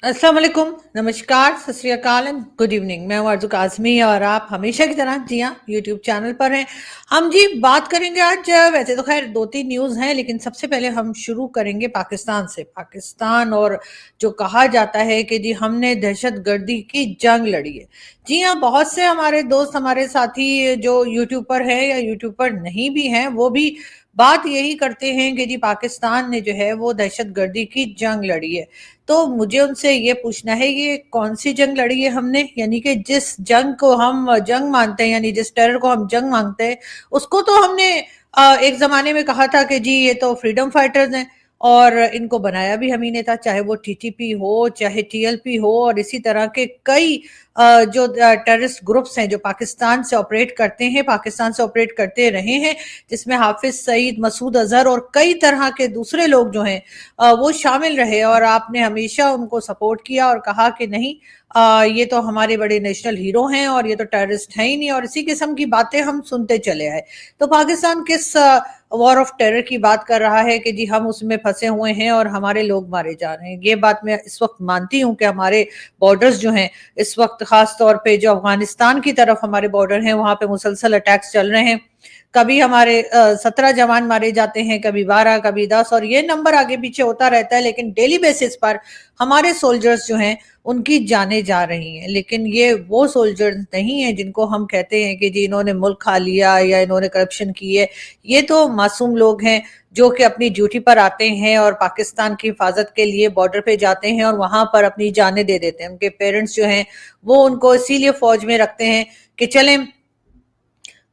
अस्सलाम वालेकुम, नमस्कार, सत श्री अकाल एंड गुड इवनिंग। मैं हूं आरज़ू काज़मी और आप हमेशा की तरह जी हाँ यूट्यूब चैनल पर हैं। हम जी बात करेंगे आज, वैसे तो खैर दो तीन न्यूज़ हैं, लेकिन सबसे पहले हम शुरू करेंगे पाकिस्तान से। पाकिस्तान और जो कहा जाता है कि जी हमने दहशतगर्दी की जंग लड़ी है। जी हाँ, बहुत से हमारे दोस्त, हमारे साथी जो यूट्यूब पर है या यूट्यूब पर नहीं भी हैं, वो भी बात यही करते हैं कि जी पाकिस्तान ने जो है वो दहशतगर्दी की जंग लड़ी है। तो मुझे उनसे ये पूछना है, ये कौन सी जंग लड़ी है हमने? यानी कि जिस जंग को हम जंग मानते हैं, यानी जिस टेरर को हम जंग मानते हैं, उसको तो हमने एक जमाने में कहा था कि जी ये तो फ्रीडम फाइटर्स हैं और इनको बनाया भी हम ही ने था, चाहे वो टीटीपी हो, चाहे टीएलपी हो, और इसी तरह के कई जो टेररिस्ट ग्रुप्स हैं जो पाकिस्तान से ऑपरेट करते हैं, पाकिस्तान से ऑपरेट करते रहे हैं, जिसमें हाफिज सईद, मसूद अजहर और कई तरह के दूसरे लोग जो हैं वो शामिल रहे, और आपने हमेशा उनको सपोर्ट किया और कहा कि नहीं, ये तो हमारे बड़े नेशनल हीरो हैं और ये तो टेररिस्ट है ही नहीं, और इसी किस्म की बातें हम सुनते चले आए। तो पाकिस्तान किस वॉर ऑफ टेरर की बात कर रहा है कि जी हम उसमें फंसे हुए हैं और हमारे लोग मारे जा रहे हैं? ये बात मैं इस वक्त मानती हूँ कि हमारे बॉर्डर्स जो हैं इस वक्त, खास तौर पे जो अफगानिस्तान की तरफ हमारे बॉर्डर हैं, वहां पे मुसलसल अटैक्स चल रहे हैं। कभी हमारे 17 जवान मारे जाते हैं, कभी 12, कभी 10, और ये नंबर आगे पीछे होता रहता है, लेकिन डेली बेसिस पर हमारे सोल्जर्स जो हैं उनकी जाने जा रही हैं। लेकिन ये वो सोल्जर्स नहीं है जिनको हम कहते हैं कि जी इन्होंने मुल्क खा लिया या इन्होंने करप्शन की है। ये तो मासूम लोग हैं जो कि अपनी ड्यूटी पर आते हैं और पाकिस्तान की हिफाजत के लिए बॉर्डर पे जाते हैं और वहां पर अपनी जानें दे देते हैं। उनके पेरेंट्स जो हैं वो उनको इसीलिए फौज में रखते हैं कि चलें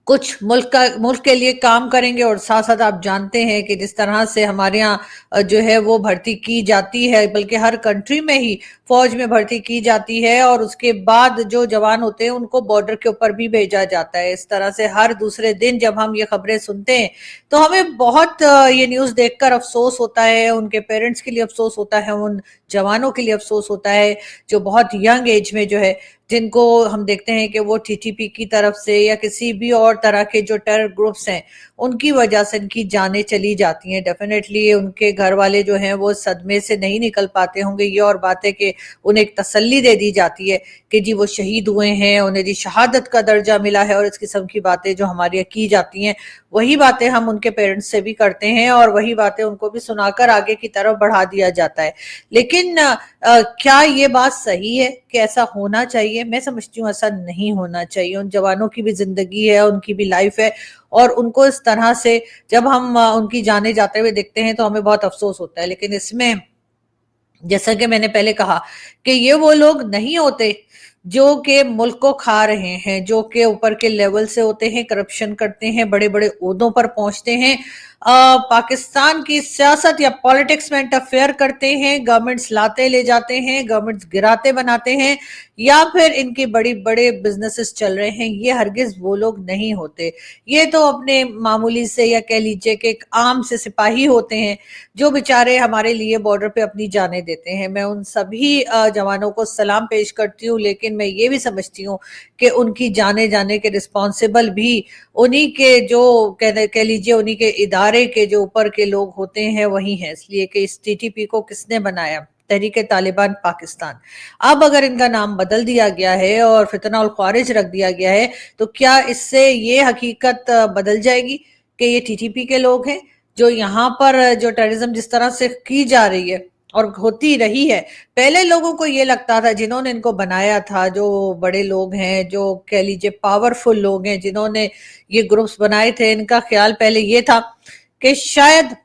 कुछ मुल्क के लिए काम करेंगे, और साथ साथ आप जानते हैं कि जिस तरह से हमारे यहाँ जो है वो भर्ती की जाती है, बल्कि हर कंट्री में ही फौज में भर्ती की जाती है, और उसके बाद जो जवान होते हैं उनको बॉर्डर के ऊपर भी भेजा जाता है। इस तरह से हर दूसरे दिन जब हम ये खबरें सुनते हैं तो हमें बहुत ये न्यूज़ देखकर अफसोस होता है, उनके पेरेंट्स के लिए अफसोस होता है, उन जवानों के लिए अफसोस होता है जो बहुत यंग एज में जो है, जिनको हम देखते हैं कि वो टीटीपी की तरफ से या किसी भी और तरह के जो टेरर ग्रुप्स हैं उनकी वजह से इनकी जानें चली जाती हैं। डेफिनेटली उनके घर वाले जो हैं वो सदमे से नहीं निकल पाते होंगे। ये और बात है कि उन्हें एक तसल्ली दे दी जाती है कि जी वो शहीद हुए हैं, उन्हें जी शहादत का दर्जा मिला है, और इस किस्म की बातें जो हमारी की जाती हैं, वही बातें हम उनके पेरेंट्स से भी करते हैं और वही बातें उनको भी सुनाकर आगे की तरफ बढ़ा दिया जाता है। लेकिन क्या ये बात सही है कि ऐसा होना चाहिए? मैं समझती हूँ ऐसा नहीं होना चाहिए। उन जवानों की भी जिंदगी है, उनकी भी लाइफ है, और उनको इस तरह से जब हम उनकी जाने जाते हुए देखते हैं तो हमें बहुत अफसोस होता है। लेकिन इसमें जैसा कि मैंने पहले कहा कि ये वो लोग नहीं होते जो कि मुल्क को खा रहे हैं, जो कि ऊपर के लेवल से होते हैं, करप्शन करते हैं, बड़े बड़े ओहदों पर पहुंचते हैं, पाकिस्तान की सियासत या पॉलिटिक्स में इंटरफेयर करते हैं, गवर्नमेंट्स लाते ले जाते हैं, गवर्नमेंट्स गिराते बनाते हैं, या फिर इनकी बड़ी बड़े बिजनेसेस चल रहे हैं। ये हरगिज वो लोग नहीं होते। ये तो अपने मामूली से, या कह लीजिए कि एक आम से सिपाही होते हैं जो बेचारे हमारे लिए बॉर्डर पे अपनी जानें देते हैं। मैं उन सभी जवानों को सलाम पेश करती हूँ, लेकिन मैं ये भी समझती हूँ कि उनकी जाने जाने के रिस्पॉन्सिबल भी उन्हीं के जो कह लीजिए उन्हीं के इदारे के जो ऊपर के लोग होते हैं वही हैं। इसलिए कि इस टीटीपी को किसने बनाया? तहरीक तालिबान पाकिस्तान। अब अगर इनका नाम बदल दिया गया है और फितना उल ख्वारिज रख दिया गया है, तो क्या इससे ये हकीकत बदल जाएगी कि ये टीटीपी के लोग हैं? जो यहाँ पर जो टेररिज्म जिस तरह से की जा रही है और होती रही है, पहले लोगों को ये लगता था, जिन्होंने इनको बनाया था, जो बड़े लोग हैं, जो कह लीजिए पावरफुल लोग हैं, जिन्होंने ये ग्रुप्स बनाए थे, इनका ख्याल पहले ये था कि शायद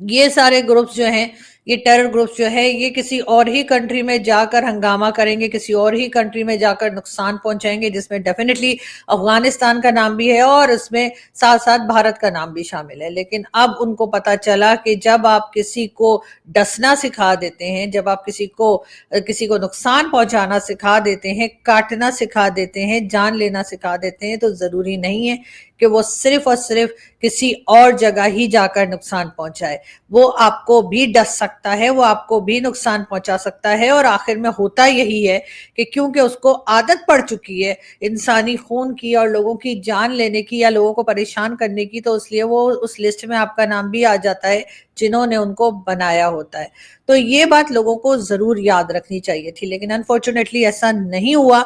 ये सारे ग्रुप्स जो हैं, ये टेरर ग्रुप्स जो है, ये किसी और ही कंट्री में जाकर हंगामा करेंगे, किसी और ही कंट्री में जाकर नुकसान पहुंचाएंगे, जिसमें डेफिनेटली अफगानिस्तान का नाम भी है और इसमें साथ साथ भारत का नाम भी शामिल है। लेकिन अब उनको पता चला कि जब आप किसी को डसना सिखा देते हैं, जब आप किसी को नुकसान पहुंचाना सिखा देते हैं, काटना सिखा देते हैं, जान लेना सिखा देते हैं, तो जरूरी नहीं है कि वो सिर्फ और सिर्फ किसी और जगह ही जाकर नुकसान पहुंचाए। वो आपको भी डस सकता है, वो आपको भी नुकसान पहुंचा सकता है, और आखिर में होता यही है कि क्योंकि उसको आदत पड़ चुकी है इंसानी खून की और लोगों की जान लेने की या लोगों को परेशान करने की, तो इसलिए वो उस लिस्ट में आपका नाम भी आ जाता है जिन्होंने उनको बनाया होता है। तो ये बात लोगों को जरूर याद रखनी चाहिए थी, लेकिन अनफॉर्चुनेटली ऐसा नहीं हुआ।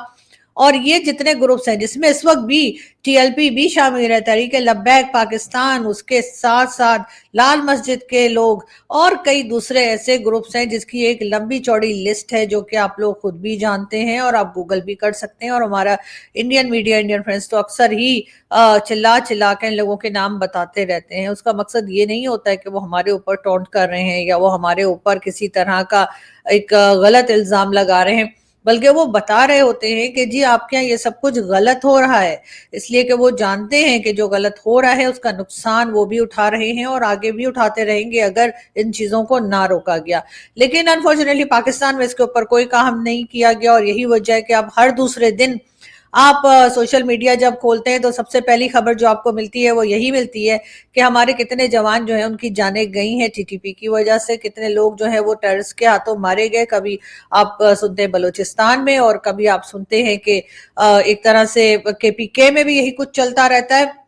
और ये जितने ग्रुप्स हैं जिसमें इस वक्त भी टीएलपी भी शामिल है, तहरीक लब्बैक पाकिस्तान, उसके साथ साथ लाल मस्जिद के लोग और कई दूसरे ऐसे ग्रुप्स हैं जिसकी एक लंबी चौड़ी लिस्ट है, जो कि आप लोग खुद भी जानते हैं और आप गूगल भी कर सकते हैं। और हमारा इंडियन मीडिया, इंडियन फ्रेंड्स तो अक्सर ही चिल्ला चिल्ला के इन लोगों के नाम बताते रहते हैं। उसका मकसद ये नहीं होता है कि वो हमारे ऊपर टॉन्ट कर रहे हैं या वो हमारे ऊपर किसी तरह का एक गलत इल्जाम लगा रहे हैं, बल्कि वो बता रहे होते हैं कि जी आपके यहाँ ये सब कुछ गलत हो रहा है, इसलिए कि वो जानते हैं कि जो गलत हो रहा है उसका नुकसान वो भी उठा रहे हैं और आगे भी उठाते रहेंगे अगर इन चीजों को ना रोका गया। लेकिन अनफॉर्चुनेटली पाकिस्तान में इसके ऊपर कोई काम नहीं किया गया, और यही वजह है कि अब हर दूसरे दिन आप सोशल मीडिया जब खोलते हैं तो सबसे पहली खबर जो आपको मिलती है वो यही मिलती है कि हमारे कितने जवान जो है उनकी जानें गई हैं टीटीपी की वजह से, कितने लोग जो है वो टेररिस्ट के हाथों मारे गए। कभी आप सुनते हैं बलूचिस्तान में, और कभी आप सुनते हैं कि एक तरह से केपीके में भी यही कुछ चलता रहता है।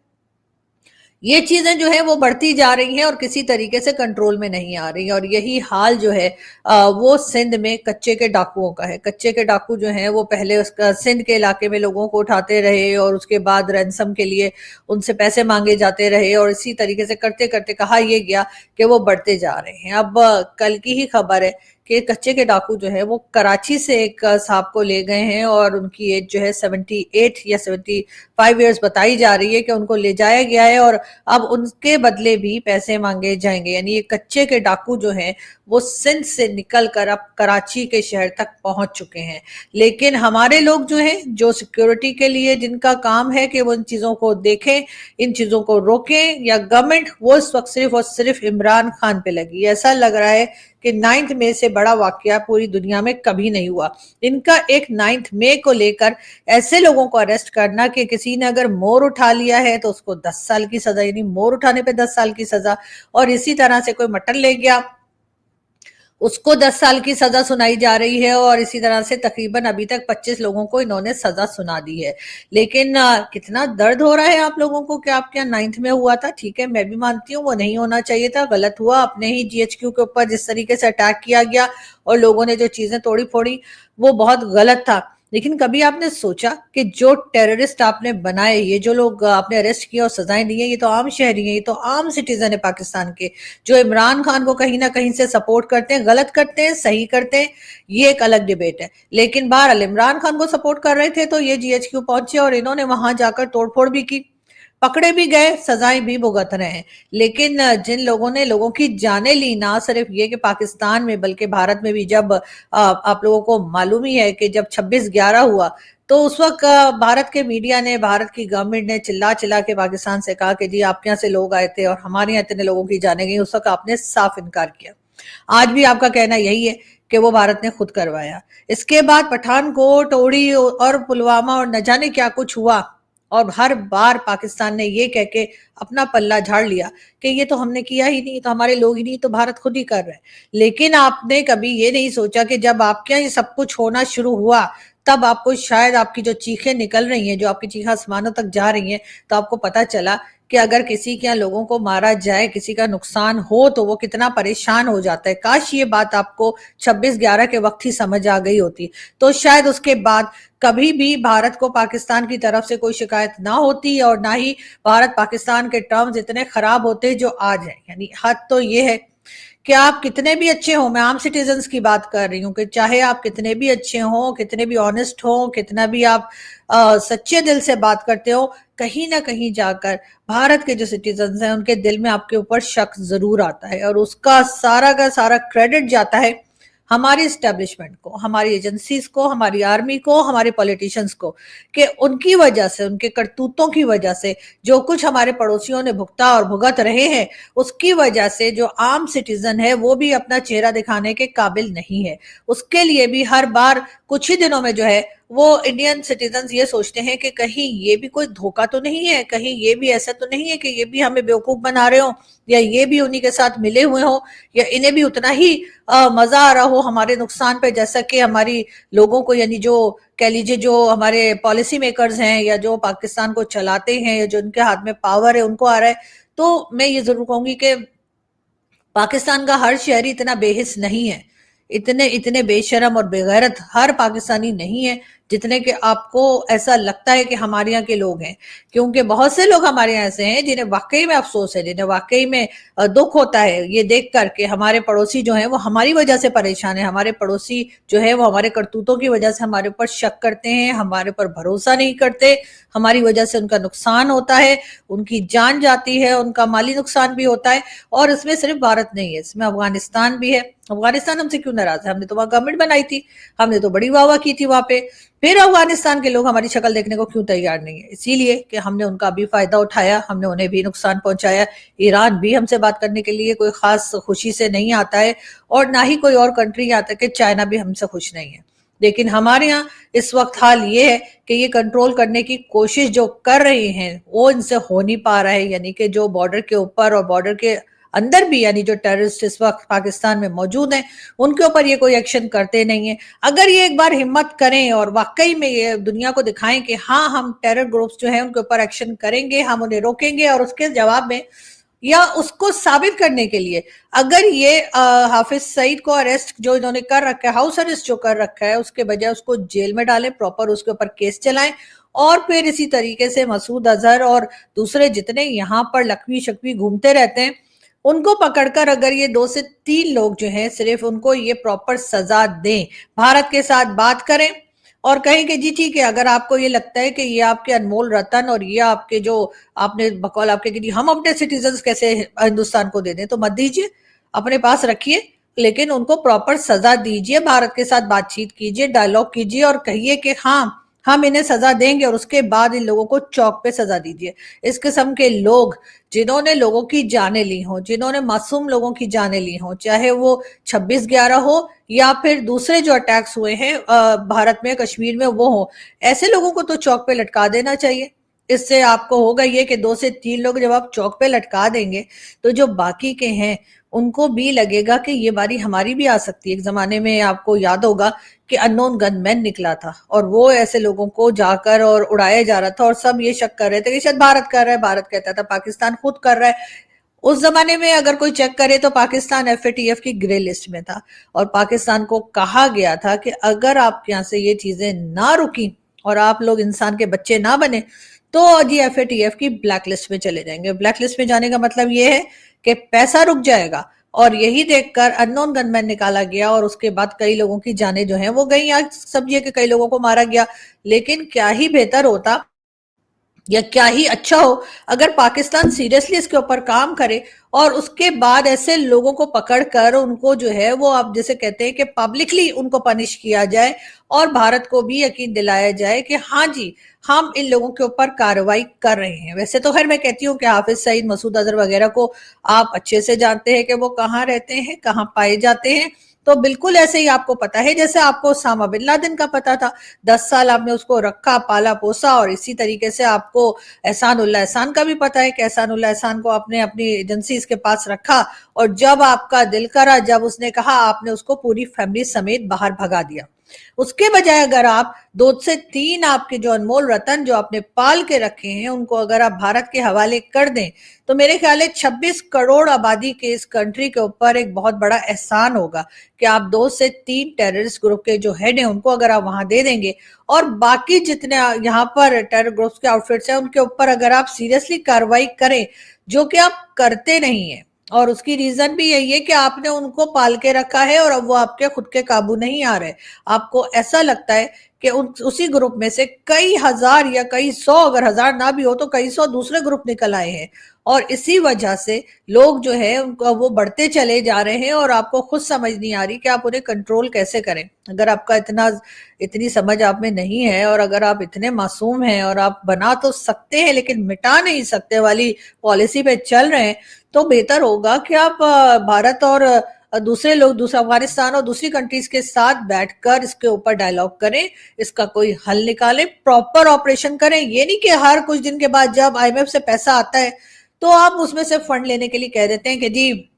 ये चीजें जो है वो बढ़ती जा रही हैं और किसी तरीके से कंट्रोल में नहीं आ रही, और यही हाल जो है वो सिंध में कच्चे के डाकुओं का है। कच्चे के डाकू जो हैं वो पहले उसका सिंध के इलाके में लोगों को उठाते रहे और उसके बाद रैंसम के लिए उनसे पैसे मांगे जाते रहे, और इसी तरीके से करते करते कहा यह गया कि वो बढ़ते जा रहे हैं। अब कल की ही खबर है कि कच्चे के डाकू जो है वो कराची से एक साहब को ले गए हैं, और उनकी एज जो है 78 या 75 ईयर्स बताई जा रही है कि उनको ले जाया गया है, और अब उनके बदले भी पैसे मांगे जाएंगे। यानी ये कच्चे के डाकू जो हैं वो सिंध से निकलकर अब कराची के शहर तक पहुंच चुके हैं। लेकिन हमारे लोग जो हैं, जो सिक्योरिटी के लिए जिनका काम है कि वो इन चीजों को देखें, इन चीजों को रोकें, या गवर्नमेंट, वो इस वक्त सिर्फ और सिर्फ इमरान खान पे लगी। ऐसा लग रहा है कि 9 मई से बड़ा वाकया पूरी दुनिया में कभी नहीं हुआ। इनका एक 9 मई को लेकर ऐसे लोगों को अरेस्ट करना कि किसी ने अगर मोर उठा लिया है तो उसको 10 साल की सजा, यानी मोर उठाने पे 10 साल की सजा, और इसी तरह से कोई मटन ले गया उसको 10 साल की सजा सुनाई जा रही है, और इसी तरह से तकरीबन अभी तक 25 लोगों को इन्होंने सजा सुना दी है। लेकिन कितना दर्द हो रहा है आप लोगों को कि आपके यहाँ 9 में हुआ था। ठीक है, मैं भी मानती हूँ वो नहीं होना चाहिए था, गलत हुआ। अपने ही जीएचक्यू के ऊपर जिस तरीके से अटैक किया गया और लोगों ने जो चीजें तोड़ी फोड़ी वो बहुत गलत था। लेकिन कभी आपने सोचा कि जो टेररिस्ट आपने बनाए, ये जो लोग आपने अरेस्ट किया और सजाएं दी है, ये तो आम शहरी हैं, ये तो आम सिटीजन है पाकिस्तान के, जो इमरान खान को कहीं ना कहीं से सपोर्ट करते हैं। गलत करते हैं, सही करते हैं, ये एक अलग डिबेट है। लेकिन बहरहाल इमरान खान को सपोर्ट कर रहे थे तो ये जीएचक्यू पहुंचे और इन्होंने वहां जाकर तोड़फोड़ भी की, पकड़े भी गए, सजाएं भी भुगत रहे हैं। लेकिन जिन लोगों ने लोगों की जानें ली, ना सिर्फ ये कि पाकिस्तान में बल्कि भारत में भी, जब आप लोगों को मालूम ही है कि जब 26/11 हुआ तो उस वक्त भारत के मीडिया ने, भारत की गवर्नमेंट ने चिल्ला चिल्ला के पाकिस्तान से कहा कि जी आपके यहाँ से लोग आए थे और हमारे यहाँ इतने लोगों की जानें गई। उस वक्त आपने साफ इनकार किया। आज भी आपका कहना यही है कि वो भारत ने खुद करवाया। इसके बाद पठानकोट, उड़ी और पुलवामा और न जाने क्या कुछ हुआ, और हर बार पाकिस्तान ने ये कह के अपना पल्ला झाड़ लिया कि ये तो हमने किया ही नहीं, तो हमारे लोग ही नहीं, तो भारत खुद ही कर रहे हैं। लेकिन आपने कभी ये नहीं सोचा कि जब आपके यहाँ ये सब कुछ होना शुरू हुआ तब आपको शायद आपकी जो चीखें निकल रही हैं, जो आपकी चीखें आसमानों तक जा रही हैं, तो आपको पता चला कि अगर किसी के यहाँ लोगों को मारा जाए, किसी का नुकसान हो, तो वो कितना परेशान हो जाता है। काश ये बात आपको 26/11 के वक्त ही समझ आ गई होती, तो शायद उसके बाद कभी भी भारत को पाकिस्तान की तरफ से कोई शिकायत ना होती, और ना ही भारत पाकिस्तान के टर्म्स इतने खराब होते जो आज हैं। यानी हद तो ये है कि आप कितने भी अच्छे हो, मैं आम सिटीजन्स की बात कर रही हूँ, कि चाहे आप कितने भी अच्छे हो, कितने भी ऑनेस्ट हो, कितना भी आप सच्चे दिल से बात करते हो, कहीं ना कहीं जाकर भारत के जो सिटीजन्स हैं उनके दिल में आपके ऊपर शक जरूर आता है, और उसका सारा का सारा क्रेडिट जाता है हमारी इस्टेब्लिशमेंट को, हमारी एजेंसीज को, हमारी आर्मी को, हमारे पॉलिटिशियंस को, कि उनकी वजह से, उनके करतूतों की वजह से जो कुछ हमारे पड़ोसियों ने भुगता और भुगत रहे हैं, उसकी वजह से जो आम सिटीजन है वो भी अपना चेहरा दिखाने के काबिल नहीं है। उसके लिए भी हर बार कुछ ही दिनों में जो है वो इंडियन सिटीजन्स ये सोचते हैं कि कहीं ये भी कोई धोखा तो नहीं है, कहीं ये भी ऐसा तो नहीं है कि ये भी हमें बेवकूफ बना रहे हो, या ये भी उन्हीं के साथ मिले हुए हो, या इन्हें भी उतना ही मजा आ रहा हो हमारे नुकसान पे, जैसा कि हमारी लोगों को, यानी जो कह लीजिए जो हमारे पॉलिसी मेकर्स हैं या जो पाकिस्तान को चलाते हैं या जो उनके हाथ में पावर है उनको आ रहा है। तो मैं ये जरूर कहूंगी कि पाकिस्तान का हर शहरी इतना बेहिस नहीं है, इतने इतने बेशरम और बेगैरत हर पाकिस्तानी नहीं है जितने कि आपको ऐसा लगता है कि हमारे यहाँ के लोग हैं। क्योंकि बहुत से लोग हमारे यहाँ ऐसे हैं जिन्हें वाकई में अफसोस है, जिन्हें वाकई में दुख होता है ये देख कर के हमारे पड़ोसी जो है वो हमारी वजह से परेशान है, हमारे पड़ोसी जो है वो हमारे करतूतों की वजह से हमारे ऊपर शक करते हैं, हमारे ऊपर भरोसा नहीं करते, हमारी वजह से उनका नुकसान होता है, उनकी जान जाती है, उनका माली नुकसान भी होता है। और इसमें सिर्फ भारत नहीं है, इसमें अफगानिस्तान भी है। अफगानिस्तान हमसे क्यों नाराज है? हमने तो वहां गवर्नमेंट बनाई थी, हमने तो बड़ी वाहवाह की थी वहां पे, फिर अफगानिस्तान के लोग हमारी शक्ल देखने को क्यों तैयार नहीं है? इसीलिए कि हमने उनका भी फायदा उठाया, हमने उन्हें भी नुकसान पहुंचाया। ईरान भी हमसे बात करने के लिए कोई खास खुशी से नहीं आता है, और ना ही कोई और कंट्री आता है कि चाइना भी हमसे खुश नहीं है। लेकिन हमारे यहाँ इस वक्त हाल ये है कि ये कंट्रोल करने की कोशिश जो कर रहे हैं वो इनसे हो नहीं पा रहा है, यानी कि जो बॉर्डर के ऊपर और बॉर्डर के अंदर भी, यानी जो टेररिस्ट इस वक्त पाकिस्तान में मौजूद हैं, उनके ऊपर ये कोई एक्शन करते नहीं है। अगर ये एक बार हिम्मत करें और वाकई में ये दुनिया को दिखाएं कि हाँ हम टेरर ग्रुप्स जो है उनके ऊपर एक्शन करेंगे, हम उन्हें रोकेंगे, और उसके जवाब में या उसको साबित करने के लिए अगर ये हाफिज सईद को अरेस्ट जो इन्होंने कर रखा है, हाउस अरेस्ट जो कर रखा है, उसके बजाय उसको जेल में डालें, प्रॉपर उसके ऊपर केस चलाएं, और फिर इसी तरीके से मसूद अजहर और दूसरे जितने यहाँ पर लकवी शकवी घूमते रहते हैं उनको पकड़कर अगर ये 2 से 3 लोग जो हैं सिर्फ उनको ये प्रॉपर सजा दें, भारत के साथ बात करें और कहें कि जी ठीक है, अगर आपको ये लगता है कि ये आपके अनमोल रतन और ये आपके जो आपने बकौल आपके कि हम अपने सिटीजन्स कैसे हिंदुस्तान को दे दें, तो मत दीजिए, अपने पास रखिए, लेकिन उनको प्रॉपर सजा दीजिए, भारत के साथ बातचीत कीजिए, डायलॉग कीजिए और कहिए कि हाँ हम इन्हें सजा देंगे, और उसके बाद इन लोगों को चौक पे सजा दीजिए। इस किस्म के लोग जिन्होंने लोगों की जानें ली हों, जिन्होंने मासूम लोगों की जानें ली हों, चाहे वो 26/11 हो या फिर दूसरे जो अटैक्स हुए हैं भारत में कश्मीर में वो हो, ऐसे लोगों को तो चौक पे लटका देना चाहिए। इससे आपको होगा ये कि 2 से 3 लोग जब आप चौक पे लटका देंगे तो जो बाकी के हैं उनको भी लगेगा कि ये बारी हमारी भी आ सकती है। एक जमाने में आपको याद होगा कि अननोन गनमैन निकला था और वो ऐसे लोगों को जाकर और उड़ाया जा रहा था और सब ये शक कर रहे थे कि शायद भारत कर रहा है, भारत कहता था पाकिस्तान खुद कर रहा है। उस जमाने में अगर कोई चेक करे तो पाकिस्तान FATF की ग्रे लिस्ट में था और पाकिस्तान को कहा गया था कि अगर आपके यहाँ से ये चीजें ना रुकी और आप लोग इंसान के बच्चे ना बने तो जी FATF की ब्लैक लिस्ट में चले जाएंगे। ब्लैक लिस्ट में जाने का मतलब ये है कि पैसा रुक जाएगा, और यही देखकर अननोन गनमैन निकाला गया और उसके बाद कई लोगों की जानें जो हैं वो गई। आज समझिए कि कई लोगों को मारा गया, लेकिन क्या ही बेहतर होता या क्या ही अच्छा हो अगर पाकिस्तान सीरियसली इसके ऊपर काम करे और उसके बाद ऐसे लोगों को पकड़कर उनको जो है वो आप जैसे कहते हैं कि पब्लिकली उनको पनिश किया जाए और भारत को भी यकीन दिलाया जाए कि हाँ जी हम इन लोगों के ऊपर कार्रवाई कर रहे हैं। वैसे तो खैर मैं कहती हूँ कि हाफिज सईद, मसूद अजहर वगैरह को आप अच्छे से जानते हैं कि वो कहाँ रहते हैं, कहाँ पाए जाते हैं, तो बिल्कुल ऐसे ही आपको पता है जैसे आपको ओसामा बिन लादेन का पता था। 10 साल आपने उसको रखा, पाला पोसा, और इसी तरीके से आपको एहसानुल्लाह एहसान का भी पता है कि एहसानुल्लाह एहसान को आपने अपनी एजेंसी के पास रखा और जब आपका दिल करा, जब उसने कहा, आपने उसको पूरी फैमिली समेत बाहर भगा दिया। उसके बजाय अगर आप 2 से 3 आपके जो अनमोल रतन जो आपने पाल के रखे हैं उनको अगर आप भारत के हवाले कर दें तो मेरे ख्याल है 26 करोड़ आबादी के इस कंट्री के ऊपर एक बहुत बड़ा एहसान होगा कि आप 2 से 3 टेररिस्ट ग्रुप के जो हेड हैं उनको अगर आप वहां दे देंगे और बाकी जितने यहाँ पर टेरर ग्रुप्स के आउटफिट्स हैं उनके ऊपर अगर आप सीरियसली कार्रवाई करें, जो कि आप करते नहीं है। और उसकी रीजन भी यही है कि आपने उनको पाल के रखा है और अब वो आपके खुद के काबू नहीं आ रहे। आपको ऐसा लगता है कि उसी ग्रुप में से कई हजार या कई सौ, अगर हजार ना भी हो तो कई सौ दूसरे ग्रुप निकल आए हैं और इसी वजह से लोग जो है उनको वो बढ़ते चले जा रहे हैं और आपको खुद समझ नहीं आ रही कि आप उन्हें कंट्रोल कैसे करें। अगर आपका इतनी समझ आप में नहीं है और अगर आप इतने मासूम हैं और आप बना तो सकते हैं लेकिन मिटा नहीं सकते वाली पॉलिसी पे चल रहे हैं तो बेहतर होगा कि आप भारत और दूसरे लोग दूसरा अफगानिस्तान और दूसरी कंट्रीज के साथ बैठकर इसके ऊपर डायलॉग करें, इसका कोई हल निकालें, प्रॉपर ऑपरेशन करें। ये नहीं कि हर कुछ दिन के बाद जब IMF से पैसा आता है तो आप उसमें से फंड लेने के लिए कह देते हैं कि जी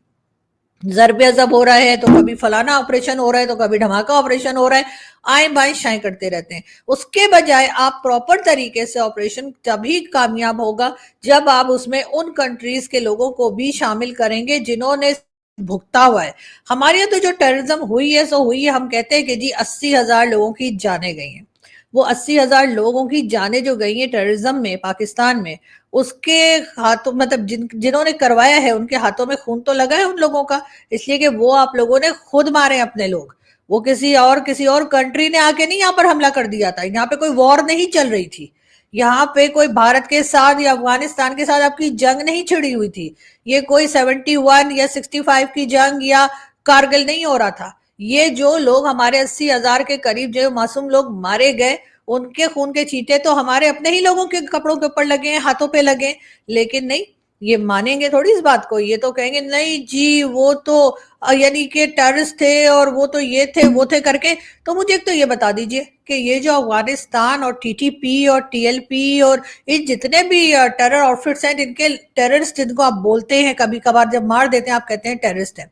ज़रब अज़ब हो रहा है तो कभी फलाना ऑपरेशन हो रहा है तो कभी धमाका ऑपरेशन हो रहा है, आए बाएं शाएं करते रहते हैं। उसके बजाय आप प्रॉपर तरीके से ऑपरेशन तभी कामयाब होगा जब आप उसमें उन कंट्रीज के लोगों को भी शामिल करेंगे जिन्होंने भुगता हुआ है। हमारे यहाँ तो जो टेररिज्म हुई है सो हुई है, हम कहते हैं कि जी 80,000 लोगों की जानें गई हैं। वो 80,000 लोगों की जानें जो गई हैं टेररिज्म में पाकिस्तान में, उसके हाथों मतलब जिन्होंने करवाया है उनके हाथों में खून तो लगा है उन लोगों का, इसलिए कि वो आप लोगों ने खुद मारे अपने लोग। वो किसी और कंट्री ने आके नहीं यहाँ पर हमला कर दिया था, यहाँ पे कोई वॉर नहीं चल रही थी, यहाँ पे कोई भारत के साथ या अफगानिस्तान के साथ आपकी जंग नहीं छिड़ी हुई थी। ये कोई 71 या 65 की जंग या कारगिल नहीं हो रहा था। ये जो लोग हमारे 80,000 के करीब जो मासूम लोग मारे गए, उनके खून के छींटे तो हमारे अपने ही लोगों के कपड़ों के ऊपर लगे हैं, हाथों पे लगे। लेकिन नहीं, ये मानेंगे थोड़ी इस बात को, ये तो कहेंगे नहीं जी वो तो यानी कि टेररिस्ट थे और वो तो ये थे वो थे करके। तो मुझे एक तो ये बता दीजिए कि ये जो अफगानिस्तान और TTP और TLP और ये जितने भी टेरर आउटफिट्स हैं, जिनके टेररिस्ट जिनको आप बोलते हैं, कभी कभार जब मार देते हैं आप कहते हैं टेररिस्ट है,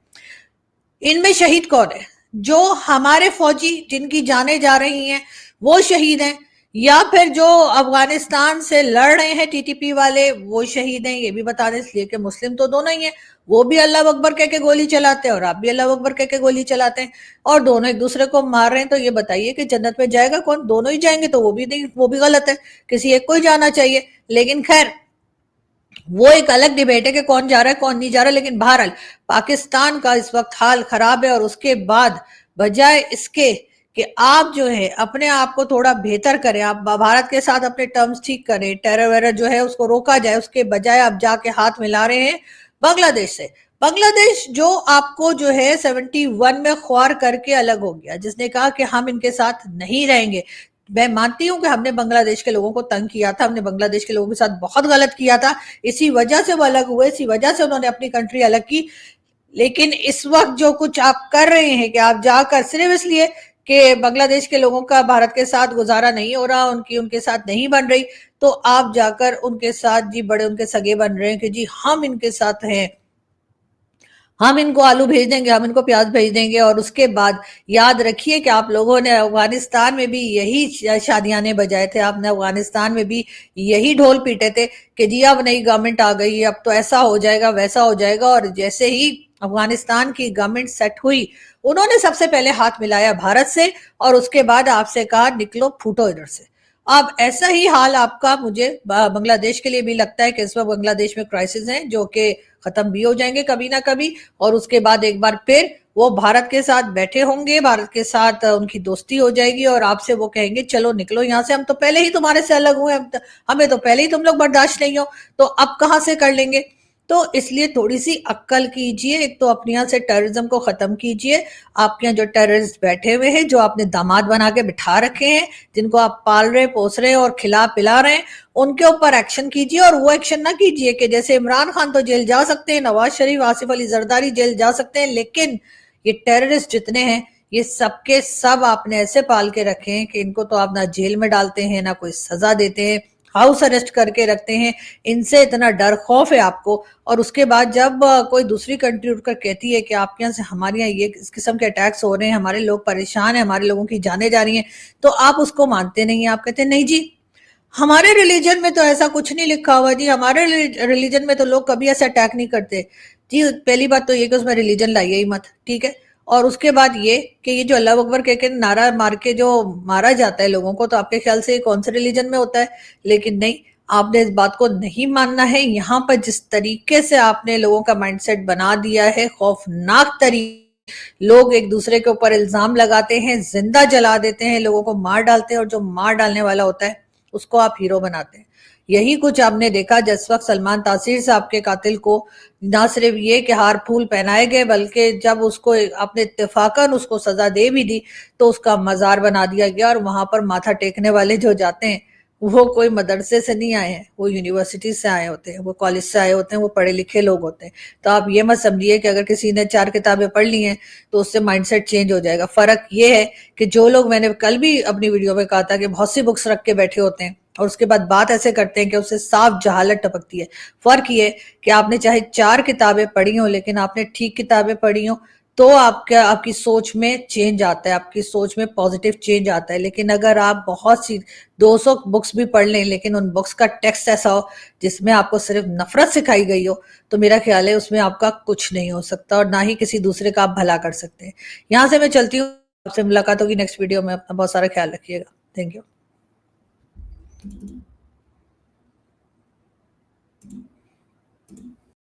इनमें शहीद कौन है? जो हमारे फौजी जिनकी जानें जा रही हैं वो शहीद हैं, या फिर जो अफगानिस्तान से लड़ रहे हैं TTP वाले वो शहीद हैं? ये भी बता दें, इसलिए कि मुस्लिम तो दोनों ही हैं, वो भी अल्लाह अकबर कह के गोली चलाते हैं और आप भी अल्लाह अकबर कह के गोली चलाते हैं, और दोनों एक दूसरे को मार रहे हैं। तो ये बताइए कि जन्नत में जाएगा कौन? दोनों ही जाएंगे तो वो भी नहीं, वो भी गलत है, किसी एक को ही जाना चाहिए। लेकिन खैर वो एक अलग डिबेट है कि कौन जा रहा है कौन नहीं जा रहा। लेकिन बहरहाल पाकिस्तान का इस वक्त हाल खराब है, और उसके बाद बजाय इसके कि आप जो है अपने आप को थोड़ा बेहतर करें, आप भारत के साथ अपने टर्म्स ठीक करें, टेरर वेरर जो है उसको रोका जाए, उसके बजाय आप जाके हाथ मिला रहे हैं बांग्लादेश से। बांग्लादेश जो आपको जो है 71 में ख्वार करके अलग हो गया, जिसने कहा कि हम इनके साथ नहीं रहेंगे। मैं मानती हूं कि हमने बांग्लादेश के लोगों को तंग किया था, हमने बांग्लादेश के लोगों के साथ बहुत गलत किया था, इसी वजह से वो अलग हुए, इसी वजह से उन्होंने अपनी कंट्री अलग की। लेकिन इस वक्त जो कुछ आप कर रहे हैं कि आप जाकर सिर्फ इसलिए कि बांग्लादेश के लोगों का भारत के साथ गुजारा नहीं हो रहा, उनकी उनके साथ नहीं बन रही, तो आप जाकर उनके साथ जी बड़े उनके सगे बन रहे हैं कि जी हम इनके साथ हैं, हम इनको आलू भेज देंगे, हम इनको प्याज भेज देंगे। और उसके बाद याद रखिए कि आप लोगों ने अफगानिस्तान में भी यही शादियाने बजाए थे, आपने अफगानिस्तान में भी यही ढोल पीटे थे कि जी अब नई गवर्नमेंट आ गई, अब तो ऐसा हो जाएगा वैसा हो जाएगा। और जैसे ही अफगानिस्तान की गवर्नमेंट सेट हुई, उन्होंने सबसे पहले हाथ मिलाया भारत से और उसके बाद आपसे कहा निकलो फूटो इधर से। अब ऐसा ही हाल आपका मुझे बांग्लादेश के लिए भी लगता है कि इस वक्त बांग्लादेश में क्राइसिस हैं जो कि खत्म भी हो जाएंगे कभी ना कभी, और उसके बाद एक बार फिर वो भारत के साथ बैठे होंगे, भारत के साथ उनकी दोस्ती हो जाएगी और आपसे वो कहेंगे चलो निकलो यहाँ से, हम तो पहले ही तुम्हारे से अलग हुए, हमें तो पहले ही तुम लोग बर्दाश्त नहीं हो, तो अब कहाँ से कर लेंगे। तो इसलिए थोड़ी सी अक्ल कीजिए, एक तो अपने यहाँ से टेररिज्म को खत्म कीजिए। आपके यहाँ जो टेररिस्ट बैठे हुए हैं, जो आपने दामाद बना के बिठा रखे हैं, जिनको आप पाल रहे पोस रहे और खिला पिला रहे हैं, उनके ऊपर एक्शन कीजिए। और वो एक्शन ना कीजिए कि जैसे इमरान खान तो जेल जा सकते हैं, नवाज शरीफ, आसिफ अली जरदारी जेल जा सकते हैं, लेकिन ये टेररिस्ट जितने हैं ये सबके सब आपने ऐसे पाल के रखे हैं कि इनको तो आप ना जेल में डालते हैं ना कोई सजा देते हैं, हाउस अरेस्ट करके रखते हैं। इनसे इतना डर खौफ है आपको। और उसके बाद जब कोई दूसरी कंट्री उठकर कहती है कि आपके यहाँ से हमारे यहाँ ये इस किस्म के अटैक्स हो रहे हैं, हमारे लोग परेशान हैं, हमारे लोगों की जाने जा रही हैं, तो आप उसको मानते नहीं हैं। आप कहते हैं नहीं जी हमारे रिलीजन में तो ऐसा कुछ नहीं लिखा हुआ जी, हमारे रिलीजन में तो लोग कभी ऐसा अटैक नहीं करते जी। पहली बात तो ये कि उसमें रिलीजन लाइए ही मत, ठीक है। और उसके बाद ये कि ये जो अल्लाह अकबर कह के नारा मार के जो मारा जाता है लोगों को, तो आपके ख्याल से कौन से रिलीजन में होता है? लेकिन नहीं, आपने इस बात को नहीं मानना है। यहाँ पर जिस तरीके से आपने लोगों का माइंडसेट बना दिया है, खौफनाक तरीके, लोग एक दूसरे के ऊपर इल्जाम लगाते हैं, जिंदा जला देते हैं, लोगों को मार डालते हैं, और जो मार डालने वाला होता है उसको आप हीरो बनाते हैं। यही कुछ आपने देखा जिस वक्त सलमान तासीर साहब के कातिल को ना सिर्फ ये कि हार फूल पहनाए गए, बल्कि जब उसको अपने इत्तेफाकन उसको सजा दे भी दी तो उसका मजार बना दिया गया, और वहां पर माथा टेकने वाले जो जाते हैं वो कोई मदरसे से नहीं आए हैं, वो यूनिवर्सिटी से आए होते हैं, वो कॉलेज से आए होते हैं, वो पढ़े लिखे लोग होते हैं। तो आप ये मत समझिए कि अगर किसी ने 4 किताबें पढ़ ली हैं तो उससे माइंडसेट चेंज हो जाएगा। फर्क ये है कि जो लोग, मैंने कल भी अपनी वीडियो में कहा था कि बहुत सी बुक्स रख के बैठे होते हैं और उसके बाद बात ऐसे करते हैं कि उससे साफ जहालत टपकती है। फर्क ये कि आपने चाहे 4 किताबें पढ़ी हो लेकिन आपने ठीक किताबें पढ़ी हो तो आपकी सोच में चेंज आता है, आपकी सोच में पॉजिटिव चेंज आता है। लेकिन अगर आप बहुत सी 200 बुक्स भी पढ़ लें लेकिन उन बुक्स का टेक्स्ट ऐसा हो जिसमें आपको सिर्फ नफरत सिखाई गई हो, तो मेरा ख्याल है उसमें आपका कुछ नहीं हो सकता और ना ही किसी दूसरे का आप भला कर सकते हैं। यहाँ से मैं चलती हूँ, आपसे मुलाकात होगी नेक्स्ट वीडियो में। अपना बहुत सारा ख्याल रखिएगा। Thank you.